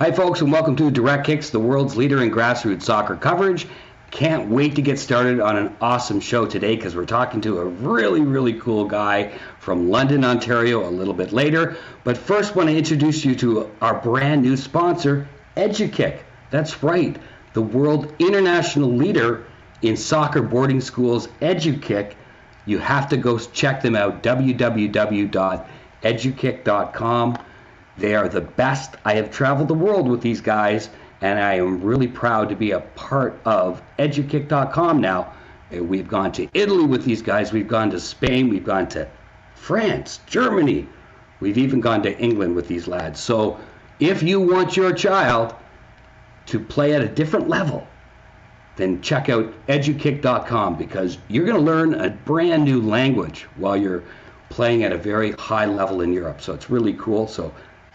Hi, folks, and welcome to Direct Kicks, the world's leader in grassroots soccer coverage. Can't wait to get started on an awesome show today because we're talking to a really cool guy from London, Ontario a little bit later. But first, want to introduce you to our brand new sponsor, EduKick. That's right, the world international leader in soccer boarding schools, EduKick. You have to go check them out, www.edukick.com. They are the best. I have traveled the world with these guys, and I am really proud to be a part of edukick.com now. We've gone to Italy with these guys. We've gone to Spain. We've gone to France, Germany. We've even gone to England with these lads. So if you want your child to play at a different level, then check out edukick.com because you're going to learn a brand new language while you're playing at a very high level in Europe. So it's really cool. So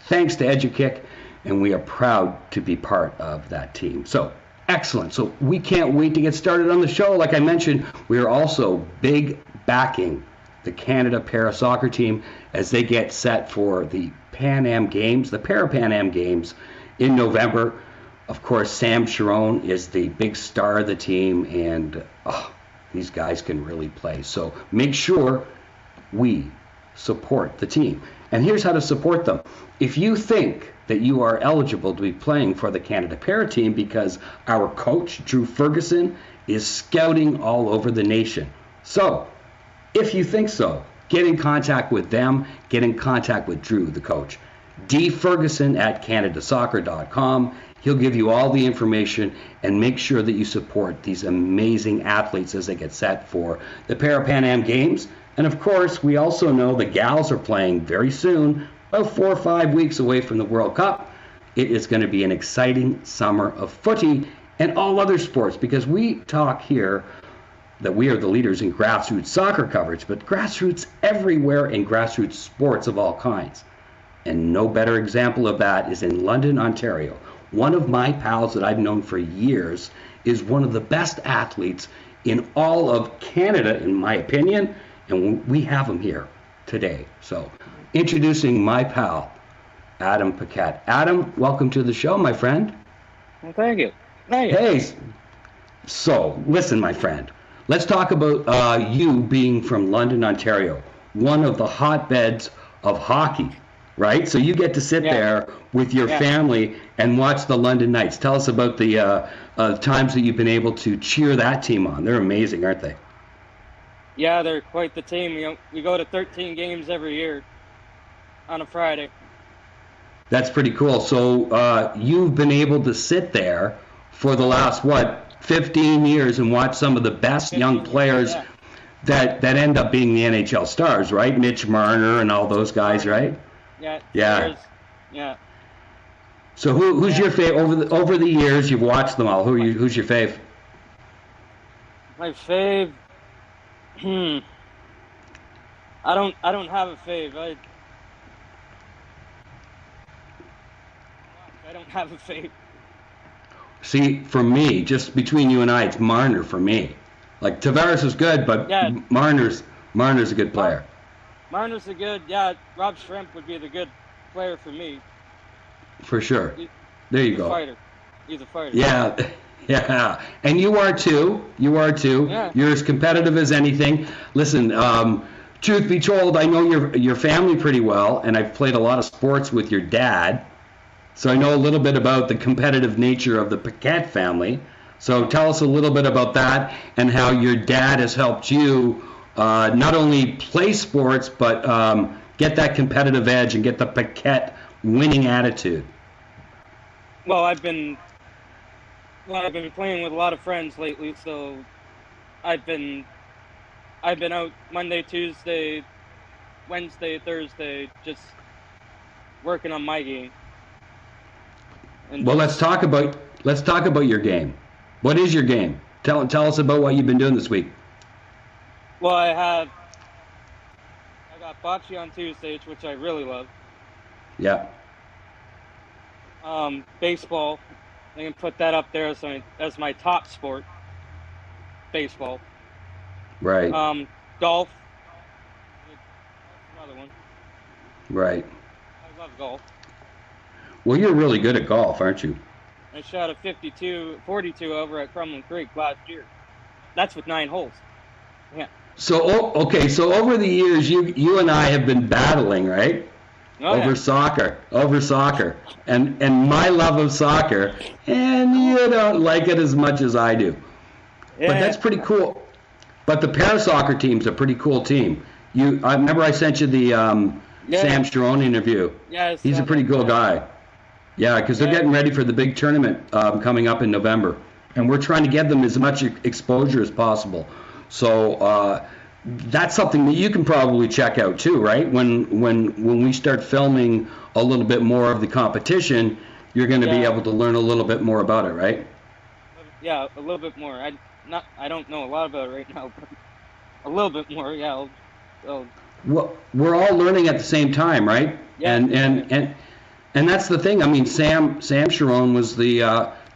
thanks to EduKick, and we are proud to be part of that team. So, excellent. So we can't wait to get started on the show. Like I mentioned, we are also big backing the Canada Para Soccer team as they get set for the Pan Am Games, the Para Pan Am Games in November. Of course, Sam Sharon is the big star of the team, and these guys can really play. So make sure we support the team. And here's how to support them. If you think that you are eligible to be playing for the Canada Para team because our coach, Drew Ferguson, is scouting all over the nation. So, if you think so, get in contact with them, get in contact with Drew, the coach. dferguson@canadasoccer.com. He'll give you all the information and make sure that you support these amazing athletes as they get set for the Para Pan Am Games. And of course, we also know the gals are playing very soon, about 4 or 5 weeks away from the World Cup. It is going to be an exciting summer of footy and all other sports because we talk here that we are the leaders in grassroots soccer coverage, but grassroots everywhere in grassroots sports of all kinds. And no better example of that is in London, Ontario. One of my pals that I've known for years is one of the best athletes in all of Canada, in my opinion, and we have him here today. So, introducing my pal, Adam Paquet. Adam, welcome to the show, my friend. Well, thank you. Hey, so listen, my friend. Let's talk about you being from London, Ontario, one of the hotbeds of hockey, right? So you get to sit there with your family and watch the London Knights. Tell us about the times that you've been able to cheer that team on. They're amazing, aren't they? Yeah, they're quite the team. We go to 13 games every year on a Friday. That's pretty cool. So you've been able to sit there for the last, 15 years and watch some of the best young players that end up being the NHL stars, right? Mitch Marner and all those guys, right? Yeah. Yeah. Yeah. So who's your fave over the years? You've watched them all. Who's your fave? My fave. I don't have a fave. I don't have a fave. See, for me, just between you and I, it's Marner for me. Like Tavares is good, but Marner's a good player. Marner's a good. Rob Shrimp would be the good player for me. For sure. There you go. He's a fighter. Yeah. Yeah, and you are too. Yeah. You're as competitive as anything. Listen, truth be told, I know your family pretty well, and I've played a lot of sports with your dad, so I know a little bit about the competitive nature of the Paquet family. So tell us a little bit about that and how your dad has helped you not only play sports, but get that competitive edge and get the Paquet winning attitude. Well, I've been playing with a lot of friends lately, so I've been out Monday, Tuesday, Wednesday, Thursday, just working on my game. Well, let's talk about your game. What is your game? Tell us about what you've been doing this week. Well, I got bocce on Tuesdays, which I really love. Yeah. Baseball. I can put that up there as my top sport. Baseball. Right. Golf. Another one. Right. I love golf. Well, you're really good at golf, aren't you? I shot a 42 over at Crumlin Creek last year. That's with 9 holes. Yeah. So, okay, so over the years, you and I have been battling, right? Oh, over soccer, and my love of soccer, and you don't like it as much as I do. Yeah. But that's pretty cool. But the para soccer team's a pretty cool team. I remember I sent you the Sam Sharon interview. Yeah, he's a pretty cool guy. Yeah, because they're getting ready for the big tournament coming up in November, and we're trying to get them as much exposure as possible. So that's something that you can probably check out too, right? When we start filming a little bit more of the competition, you're going to be able to learn a little bit more about it, right? Yeah, a little bit more. I don't know a lot about it right now, but a little bit more. Yeah. Well, we're all learning at the same time, right? Yeah. And that's the thing. I mean, Sam Sharon was the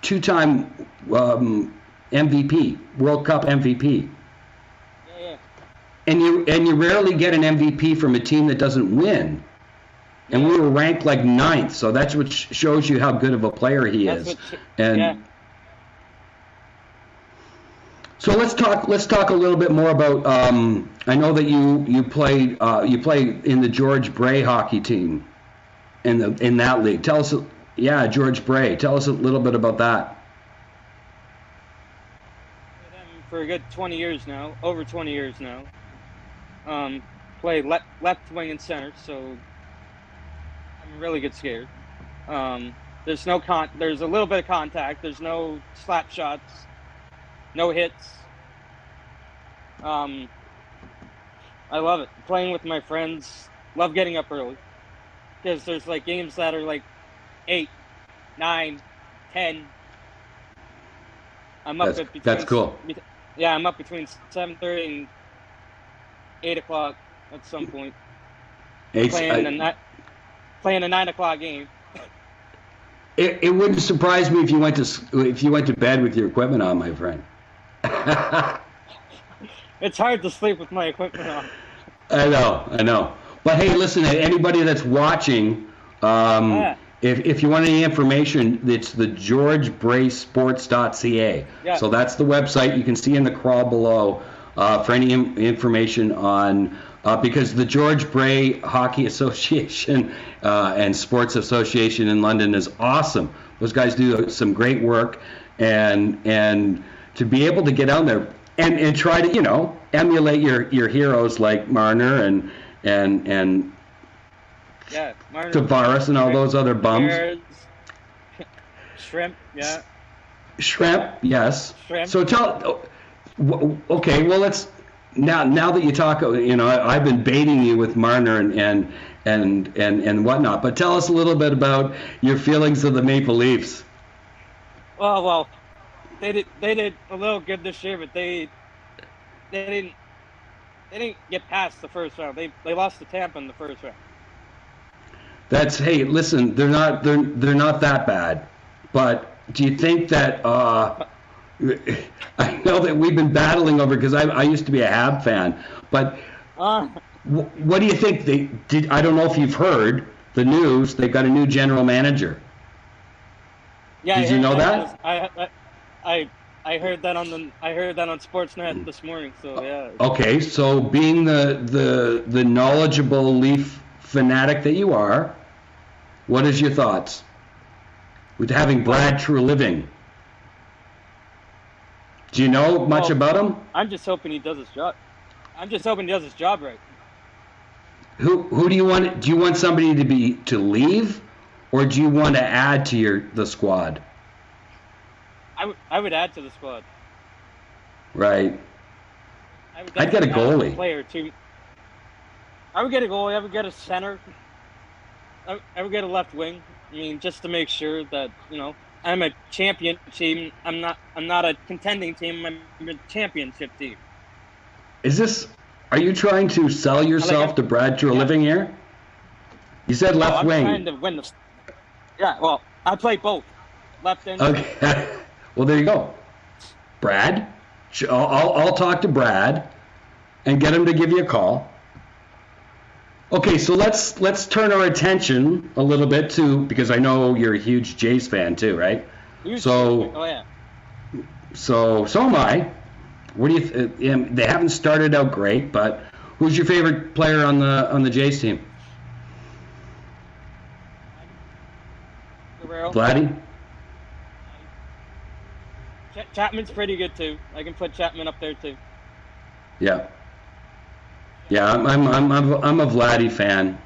2-time MVP, World Cup MVP. Yeah. And you rarely get an MVP from a team that doesn't win. And we were ranked like 9th, so that's what shows you how good of a player he is. So let's talk a little bit more about. I know that you played in the George Bray hockey team, in that league. Tell us, George Bray. Tell us a little bit about that. For a good 20 years now, over 20 years now. Play left wing and center, so I'm a really good skater. There's a little bit of contact. There's no slap shots, no hits. I love it. Playing with my friends. Love getting up early, because there's like games that are like 8, 9, 10. I'm up between. That's cool. Yeah, I'm up between 7:30 and 8 o'clock at some point. Playing a 9 o'clock game. It wouldn't surprise me if you went to bed with your equipment on, my friend. It's hard to sleep with my equipment on. I know. But hey, listen, anybody that's watching, if you want any information, it's the georgebraysports.ca. Yeah. So that's the website. You can see in the crawl below for any information on, because the George Bray Hockey Association and Sports Association in London is awesome. Those guys do some great work, and to be able to get out there and try to, emulate your heroes like Marner and Marner, Tavares and all those other bums. Shrimp, yeah. Shrimp, yes. Shrimp. So okay, well, let's now that you talk, I've been baiting you with Marner and whatnot, but tell us a little bit about your feelings of the Maple Leafs. Well, they did a little good this year, but they didn't get past the first round. They lost to Tampa in the first round. Hey, listen, they're not that bad, but do you think that I know that we've been battling over, because I used to be a Hab fan, but what do you think they did? I don't know if you've heard the news. They've got a new general manager. Yeah, did you know that? I heard that on Sportsman this morning. So yeah. Okay, so being the knowledgeable Leaf fanatic that you are, what is your thoughts with having Brad Treliving? Do you know much about him? I'm just hoping he does his job. Right. Who do you want? Do you want somebody to leave, or do you want to add to the squad? I would add to the squad. Right. I'd get a goalie. Player too. I would get a goalie. I would get a center. I would get a left wing. I mean, just to make sure that I'm a champion team. I'm not a contending team. I'm a championship team. Are you trying to sell yourself to Brad Treliving here? You said left wing. I'm trying to win yeah, well, I play both. Left and okay. Well, there you go. Brad, I'll talk to Brad and get him to give you a call. Okay, so let's turn our attention a little bit to, because I know you're a huge Jays fan too, right? So Oh yeah. so am I. What do you? They haven't started out great, but who's your favorite player on the Jays team? Guerrero. Vladdy? Chapman's pretty good too. I can put Chapman up there too. Yeah. Yeah, I'm a Vladdy fan.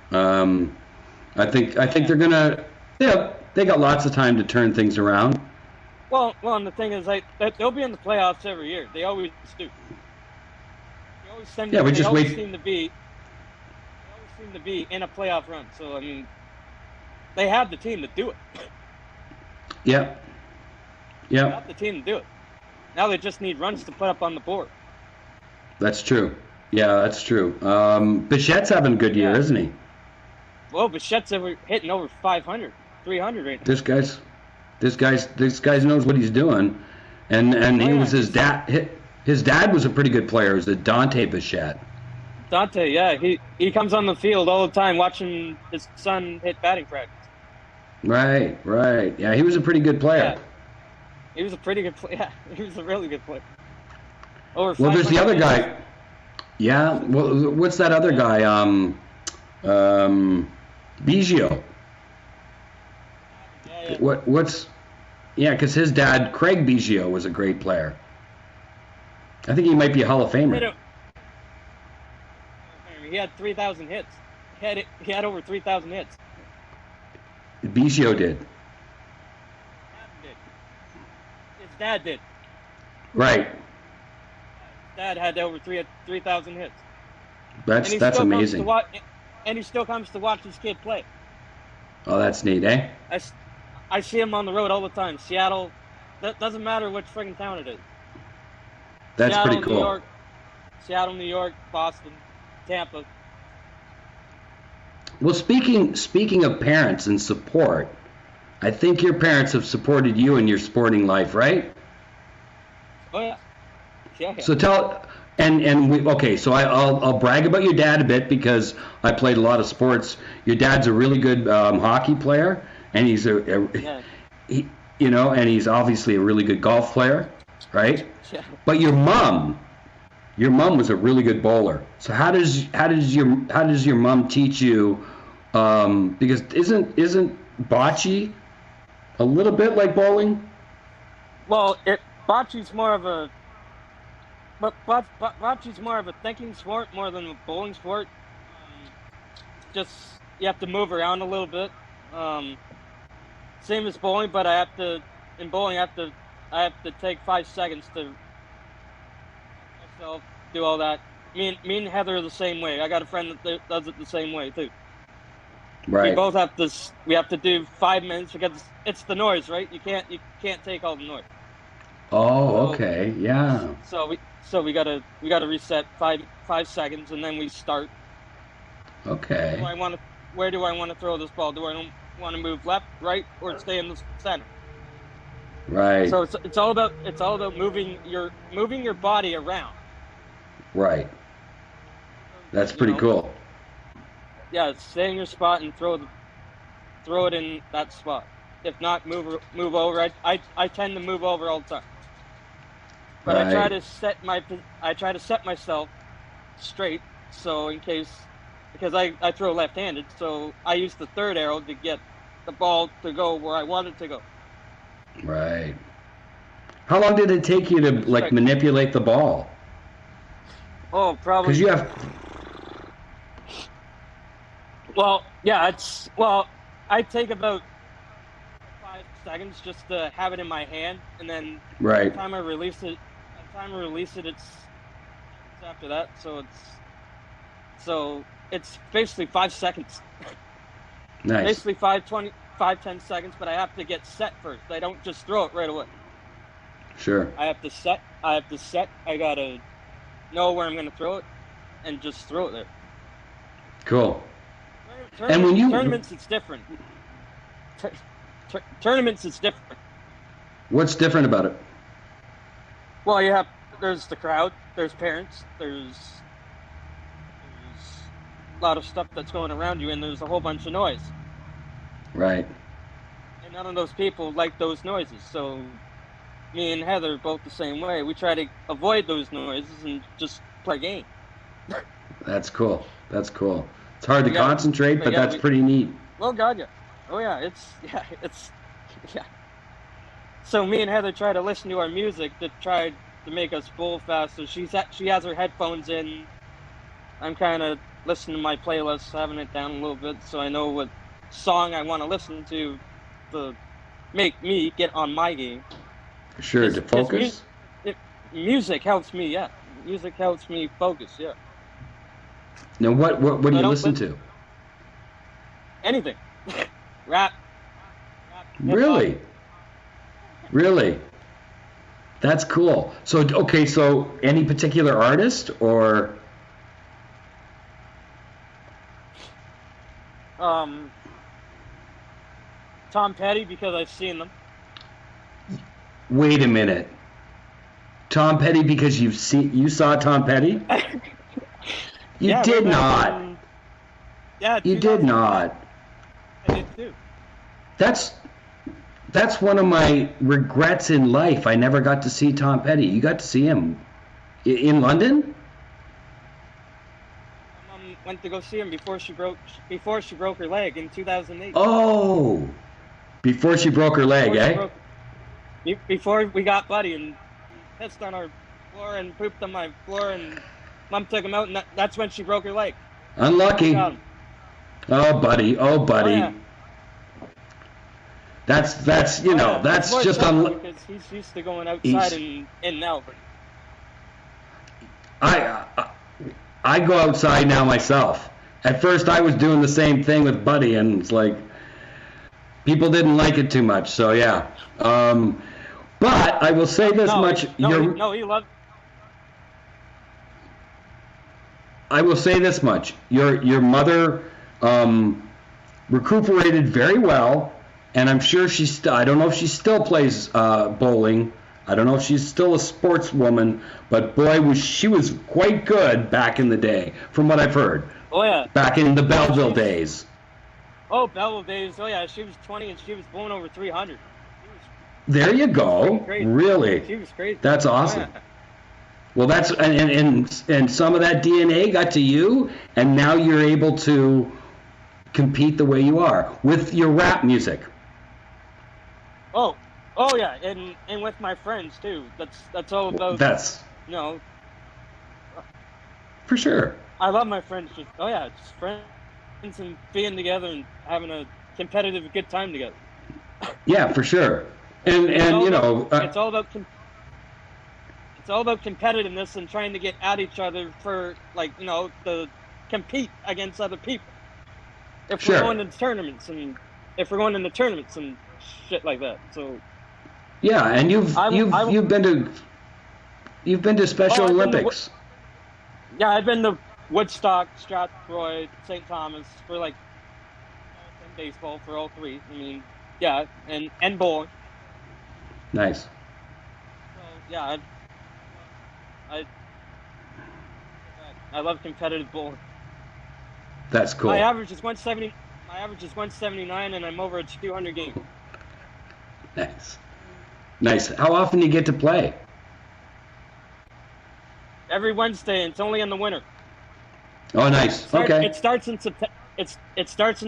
I think they're gonna. Yeah, they got lots of time to turn things around. And the thing is, they'll be in the playoffs every year. They always do. Yeah, we just wait. They always seem to be in a playoff run. So I mean, they have the team to do it. Yeah. They Yeah, have the team to do it. Now they just need runs to put up on the board. that's true. Yeah, that's true. Bichette's having a good year, Yeah. isn't he? Well, Bichette's hitting over 500, 300 right now. This guy knows what he's doing, and he was his dad. His dad was a pretty good player. It was Dante Bichette. Dante, yeah, he comes on the field all the time watching his son hit batting practice. Right, right. Yeah, he was a pretty good player. Yeah, he was a pretty good player. Yeah, he was a really good player. Over Well, there's the 500 other hits. guy. Yeah. Well, what's that other guy? Biggio. Yeah. What's? Yeah, because his dad, Craig Biggio, was a great player. I think he might be a Hall of Famer. He had 3,000 hits. He had over 3,000 hits. Biggio did. His dad did. Right. His dad had over 3,000 hits. That's amazing. And he still comes to watch his kid play. Oh, that's neat, eh? I see him on the road all the time. Seattle, that doesn't matter which friggin' town it is. That's Seattle, pretty cool. New York, Boston, Tampa. Well, speaking of parents and support, I think your parents have supported you in your sporting life, right? Oh yeah. Yeah. So so I'll brag about your dad a bit because I played a lot of sports. Your dad's a really good hockey player, and he's and he's obviously a really good golf player, right? Yeah. But your mom was a really good bowler. So how does your mom teach you? Because isn't bocce a little bit like bowling? Well, bocce's more of a bocce's more of a thinking sport more than a bowling sport. Just you have to move around a little bit. Same as bowling, but in bowling I have to take 5 seconds to myself do all that. Me and Heather are the same way. I got a friend that does it the same way too. Right. We both have this. We have to do 5 minutes because it's the noise, right? You can't take all the noise. Oh, okay, yeah. So we gotta reset 5 seconds and then we start. Okay. Where do I want to throw this ball? Do I want to move left, right, or stay in the center? Right. So it's all about moving your body around. Right. That's pretty cool. Yeah, stay in your spot and throw it in that spot. If not, move over. I tend to move over all the time. But Right. I try to set myself straight so in case because I throw left-handed, so I use the third arrow to get the ball to go where I want it to go. Right. How long did it take you to manipulate the ball? Oh, probably. Because you have. Well, yeah, I take about 5 seconds just to have it in my hand, and then Right. by the time I release it, it's after that. So it's basically 5 seconds. Nice. Basically 5-10 seconds, but I have to get set first. I don't just throw it right away. Sure. I have to set. I gotta know where I'm gonna throw it, and just throw it there. Cool. And when Tournaments, it's different. Tournaments, it's different. What's different about it? Well, there's the crowd, there's parents, there's lot of stuff that's going around you, and there's a whole bunch of noise. Right. And none of those people like those noises. So me and Heather are both the same way. We try to avoid those noises and just play game. That's cool. That's cool. It's hard to Yeah, concentrate, but yeah, that's pretty neat. Well, God, yeah. Oh, yeah, it's, yeah. So me and Heather try to listen to our music to try to make us bowl faster. She has her headphones in. I'm kind of listening to my playlist, having it down a little bit, so I know what song I want to listen to make me get on my game. Sure, to focus? Music helps me, yeah. Music helps me focus, yeah. Now, what do you listen to? Anything. Rap. Really? Really? That's cool. So, okay, so any particular artist or? Tom Petty, because I've seen them. Wait a minute. Tom Petty because you saw Tom Petty? You Yeah, did way back not. in- Yeah, You did 2000. not. I did too. That's one of my regrets in life. I never got to see Tom Petty. You got to see him in London? My mom went to go see him before she broke her leg in 2008. Oh, before she broke her leg, Before we got Buddy and pissed on our floor and pooped on my floor, and Mom took him out, and that's when she broke her leg. Unlucky. Got him. Oh, buddy. Oh, buddy. Oh, yeah. That's that's just because he's used to going outside and in and out. I go outside now myself. At first, I was doing the same thing with Buddy, and it's like people didn't like it too much. So yeah. But I will say this much: he loved. I will say this much: your mother recuperated very well, and I'm sure I don't know if she still plays bowling. I don't know if she's still a sportswoman, but boy, she was quite good back in the day, from what I've heard. Oh yeah. Back in the Belleville days. Oh, Belleville days. Oh yeah, she was 20 and she was bowling over 300. There you go. Crazy. Really? She was crazy. That's awesome. Oh, yeah. Well, that's and some of that DNA got to you, and now you're able to compete the way you are with your rap music. Oh yeah, and with my friends too. That's all about. That's for sure. I love my friends. Just friends and being together and having a competitive good time together. Yeah, for sure. And it's all about competitiveness and trying to get at each other for to compete against other people. If we're going into tournaments and shit like that. So yeah, and you've been to Special Olympics. I've been to Woodstock, Strathroy, St. Thomas for in baseball for all three. I mean, yeah, and bowling. Nice. So yeah, I love competitive bowling. That's cool. My average is 170. My average is 179, and I'm over a 200 game. Nice. How often do you get to play? Every Wednesday, and it's only in the winter. Oh, nice. Okay. It starts in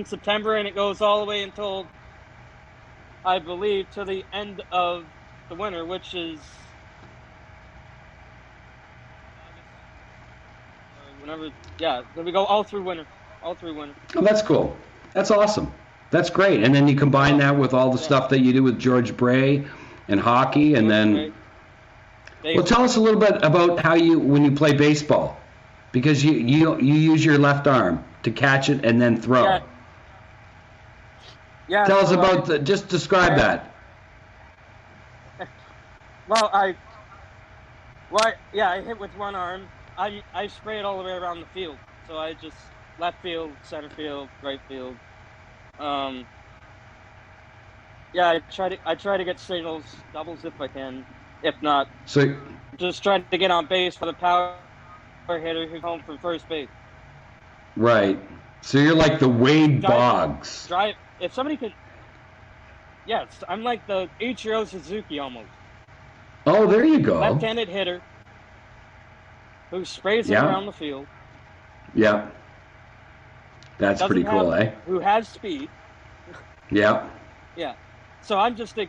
September, and it goes all the way until, I believe, to the end of the winter, which is whenever. Yeah, then we go all through winter. Oh, that's cool. That's awesome. That's great. And then you combine that with all the stuff that you do with George Bray and hockey, and then. Well, tell us a little bit about when you play baseball, because you use your left arm to catch it and then throw. Yeah. Yeah. Tell us about just describe that. Well, I hit with one arm. I spray it all the way around the field. So I just left field, center field, right field. I try to get singles, doubles if I can. If not, so just try to get on base for the power hitter who's home from first base. Right. So you're like the Wade Boggs. Drive. If somebody could. Yes, I'm like the Ichiro Suzuki almost. Oh, there you go. Left-handed hitter who sprays it around the field. Yeah. That's pretty cool, eh? Who has speed. Yeah. Yeah. So I'm just a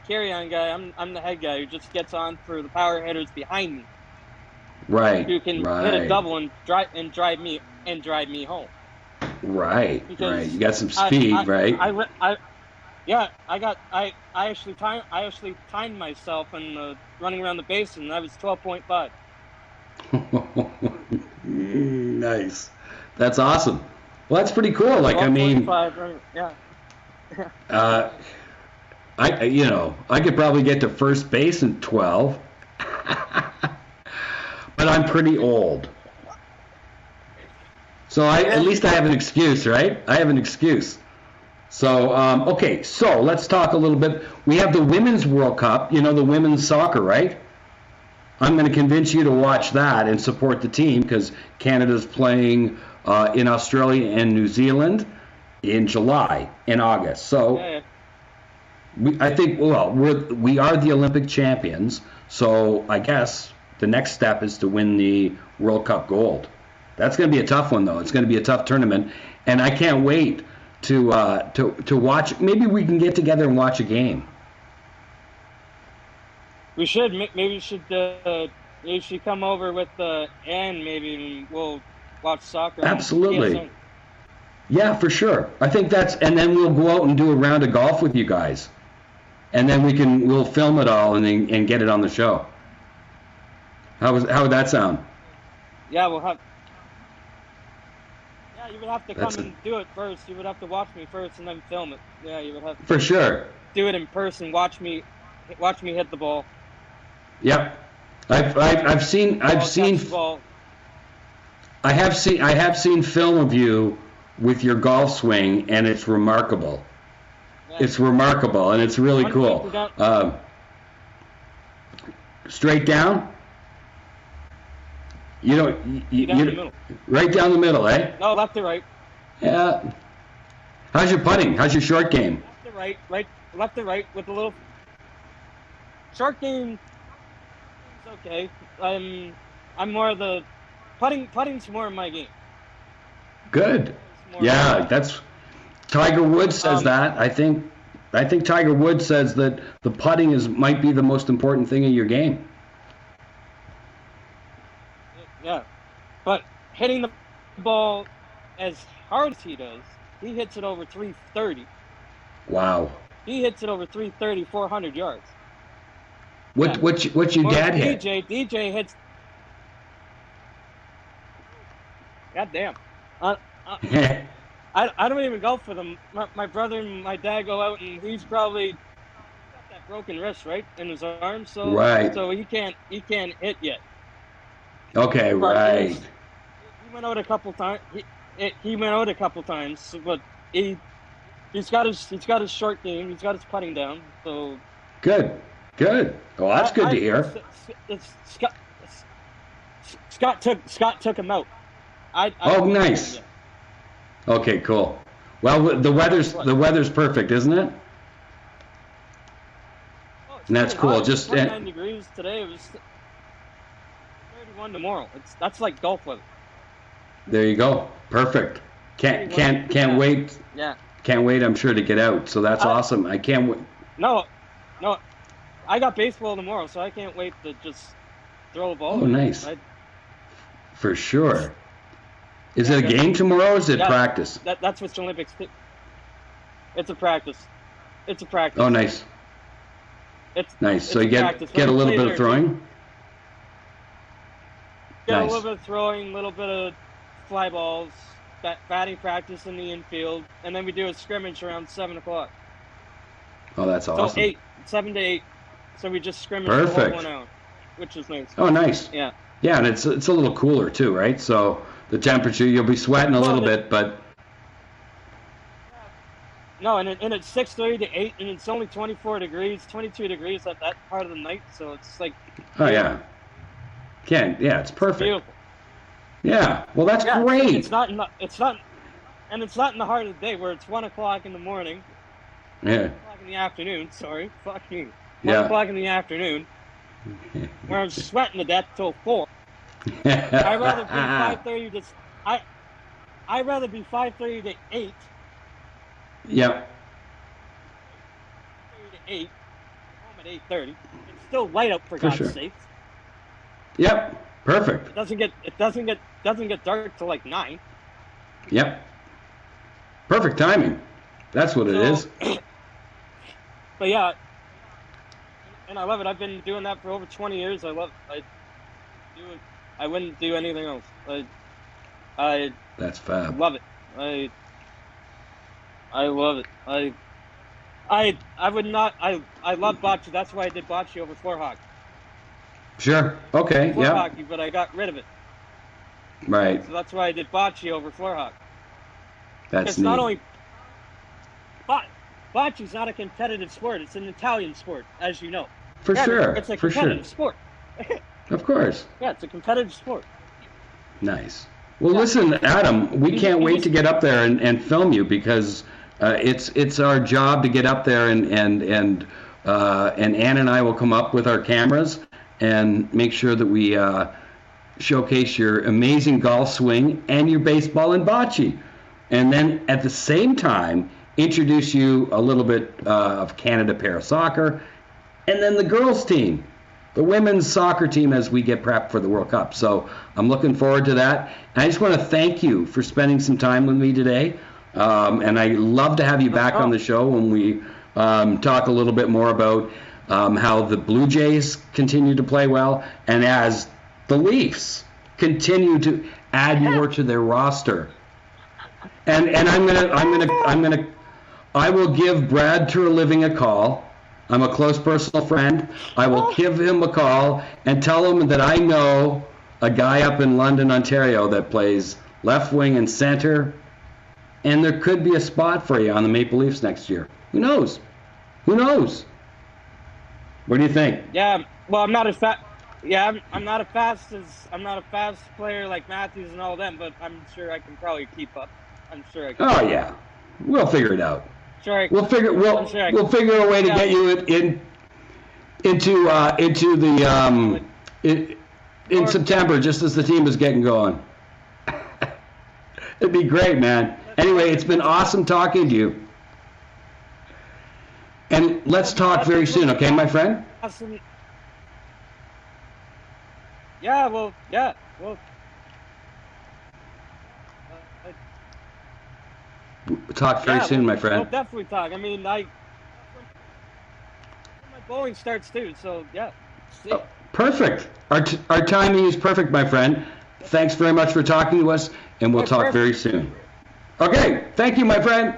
carry-on guy. I'm the head guy who just gets on for the power hitters behind me. Right. Who can hit a double and drive me home. Right. Because right. You got some speed, right? I actually timed myself in running around the base, and I was 12.5. Nice. That's awesome. Well, that's pretty cool. Like, I mean, yeah. I could probably get to first base in 12, but I'm pretty old. So at least I have an excuse, right? I have an excuse. So, okay, so let's talk a little bit. We have the Women's World Cup, the women's soccer, right? I'm going to convince you to watch that and support the team because Canada's playing in Australia and New Zealand in July and August. So I think, we are the Olympic champions. So I guess the next step is to win the World Cup gold. That's going to be a tough one, though. It's going to be a tough tournament. And I can't wait to watch. Maybe we can get together and watch a game. We should. Maybe you should come over with Ann. Maybe we'll watch soccer. Absolutely. Yeah, for sure. I think and then we'll go out and do a round of golf with you guys, and then we'll film it all and get it on the show. How would that sound? Yeah, we'll have. Yeah, you would have to come and do it first. You would have to watch me first and then film it. Yeah, you would have to. For sure. Do it in person. Watch me hit the ball. Yep. I've seen I have seen film of you with your golf swing, and it's remarkable. Yeah. It's remarkable, and it's really cool. Straight down? Right down the middle, eh? No, left to right. Yeah. How's your putting? How's your short game? Left to right with a little short game. It's okay. I'm more of the putting's more of my game. Good. Yeah, that's Tiger Woods says that. I think Tiger Woods says that the putting might be the most important thing in your game. Yeah, but hitting the ball as hard as he does, he hits it over 330. Wow. He hits it over 330, 400 yards. What's your dad hit? DJ hits. God damn. I don't even go for them. My brother and my dad go out, and he's probably got that broken wrist right in his arm, so he can't hit yet. Okay, right. He went out a couple times. He went out a couple times, but he's got his short game. He's got his putting down. So good. Well, that's good to hear. Scott took him out. Nice. Okay, cool. Well, the weather's perfect, isn't it? And that's cool. Hot. Just 29 degrees today. It was 31 tomorrow. That's like golf weather. There you go. Perfect. Can't wait. Yeah. Can't wait. I'm sure to get out. So that's awesome. I can't wait. No. I got baseball tomorrow, so I can't wait to just throw a ball. Oh, nice. For sure. Is it a game tomorrow or is it practice? That's what's Olympics. It's a practice. Oh, nice. Nice. So you get a little bit of throwing? Got a little bit of throwing, a little bit of fly balls, batting practice in the infield, and then we do a scrimmage around 7 o'clock. Oh, that's awesome. So 7 to 8. So we just scrimmage the whole 1 hour, which is nice. Oh, nice. Yeah. Yeah, and it's a little cooler too, right? So the temperature, you'll be sweating a little bit, but... No, and it's 6:30 to 8, and it's only 24 degrees, 22 degrees at that part of the night, so it's like... Oh, yeah. Yeah, it's perfect. It's beautiful. Yeah. Well, that's great. It's not in the heart of the day where it's 1 o'clock in the morning. Yeah. 1 o'clock in the afternoon. Sorry, fuck me. 1 Yeah. o'clock in the afternoon, where I'm sweating to death till 4. I'd rather be 5:30 to. I'd rather be 5:30 to 8. Yep. 5:30 to 8. Home at 8:30. It's still light out for God's sake. Yep. Perfect. It doesn't get dark till like 9. Yep. Perfect timing. That's what it is. But yeah, and I love it. I've been doing that for over 20 years. I wouldn't do anything else. That's fab. Love it. I love it. I would not. I love bocce. That's why I did bocce over floor hockey. Sure. Okay. Floor Yeah. hockey, but I got rid of it. Right. So that's why I did bocce over floor hockey. That's It's neat. not only bocce's not a competitive sport. It's an Italian sport, as you know. For sure. It's a For competitive sure. sport. Of course. Yeah, it's a competitive sport. Nice. Well, listen, Adam, we can't wait to get up there and film you because it's our job to get up there and Ann and I will come up with our cameras and make sure that we showcase your amazing golf swing and your baseball and bocce. And then at the same time, introduce you a little bit of Canada Para Soccer and then the girls team, the women's soccer team as we get prepped for the World Cup. So I'm looking forward to that. And I just want to thank you for spending some time with me today. And I love to have you back on the show when we talk a little bit more about how the Blue Jays continue to play well and as the Leafs continue to add more to their roster. And I will give Brad Terliving a call. I'm a close personal friend. I will give him a call and tell him that I know a guy up in London, Ontario that plays left wing and center, and there could be a spot for you on the Maple Leafs next year. Who knows? Who knows? What do you think? Yeah, well, I'm not as fast. Yeah, I'm not a fast player like Matthews and all them, but I'm sure I can probably keep up. I'm sure I can. Oh yeah, we'll figure it out. Sure, We'll figure a way to get you into the in September, just as the team is getting going. It'd be great, man. Anyway, it's been awesome talking to you, and let's talk very soon, okay, my friend? Awesome. Yeah, well. We'll talk very soon, my friend. We'll definitely talk. I mean, my bowling starts too, so yeah. Oh, perfect. Our timing is perfect, my friend. Thanks very much for talking to us, and we'll talk very soon. Okay, thank you, my friend.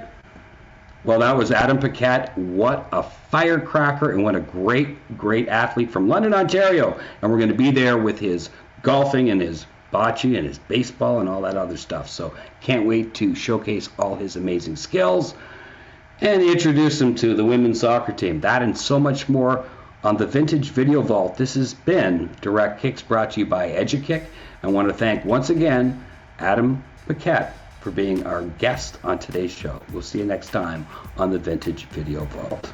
Well, that was Adam Paquet. What a firecracker and what a great athlete from London, Ontario. And we're going to be there with his golfing and his bocce and his baseball and all that other stuff. So can't wait to showcase all his amazing skills and introduce him to the women's soccer team. That and so much more on the Vintage Video Vault. This has been Direct Kicks, brought to you by EduKick. I want to thank once again Adam Paquet for being our guest on today's show. We'll see you next time on the Vintage Video Vault.